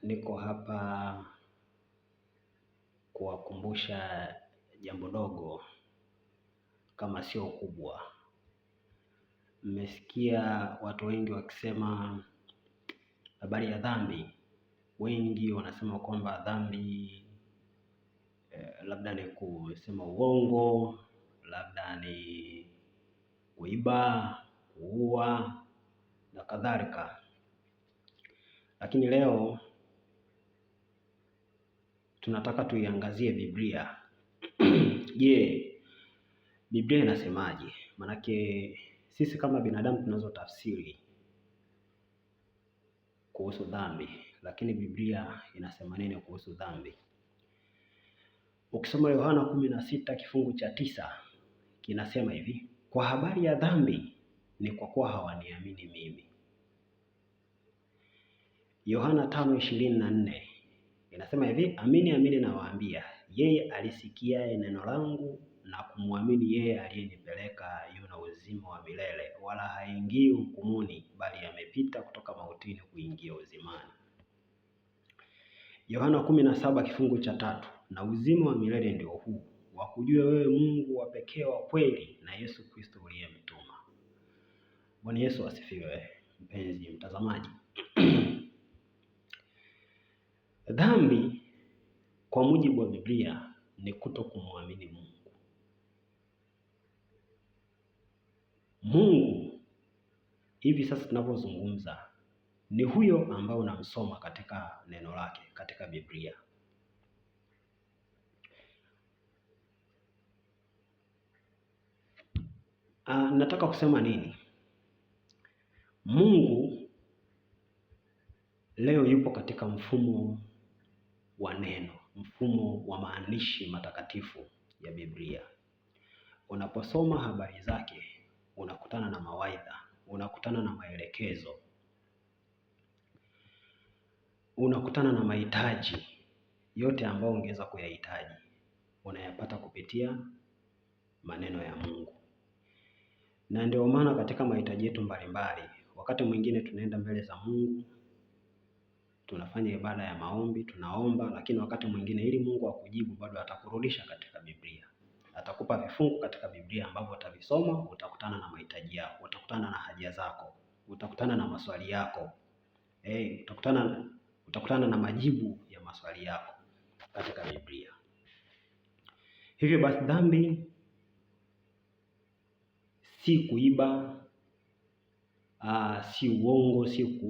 Niko hapa kuwakumbusha jambo dogo kama sio kubwa. Mmesikia watu wengi wakisema habari ya dhambi. Wengi wanasema kwamba dhambi labda ni kusema uongo, labda ni kuiba, kuua na kadhalika. Lakini leo tunataka tuiangazie Biblia. Je, Biblia inasemaje? Manake sisi kama binadamu tunazo tafsiri kuhusu dhambi, lakini Biblia inasema nini kuhusu dhambi? Ukisoma Yohana 16 kifungu cha 9 kinasema hivi: kwa habari ya dhambi ni kwa kuwa hawaniamini mimi. Yohana 5:24 inasema hivi: amini amini nawaambia, yeye alisikiaye neno langu na kumwamini yeye aliyenipeleka yuna uzima wa milele, wala haingii hukumuni, bali amepita kutoka mautini kuingia uzimani. Yohana 17 kifungu cha 3, na uzima wa milele ndio huu, wakujue wewe Mungu wa pekee wa kweli na Yesu Kristo uliyemtuma. Bwana Yesu asifiwe. Mpenzi mtazamaji, dhambi kwa mujibu wa Biblia ni kuto kumwamini Mungu. Mungu hivi sasa tunapozungumza ni huyo ambao unamsoma katika neno lake, katika Biblia. Nataka kusema nini? Mungu leo yupo katika mfumo wa neno, mfumo wa maandishi matakatifu ya Biblia. Unaposoma habari zake unakutana na mawaidha, unakutana na maelekezo, unakutana na mahitaji yote ambayo ungeweza kuyahitaji, unayapata kupitia maneno ya Mungu. Na ndio maana katika mahitaji yetu mbalimbali, wakati mwingine tunaenda mbele za Mungu, tunafanya ibada ya maombi, tunaomba, lakini wakati mwingine ili Mungu akujibu bado atakurudisha katika Biblia. Atakupa vifungu katika Biblia ambavyo utavisoma, utakutana na mahitaji yako, utakutana na haja zako, utakutana na maswali yako. Utakutana na majibu ya maswali yako katika Biblia. Hivyo basi dhambi si kuiba, si uongo, si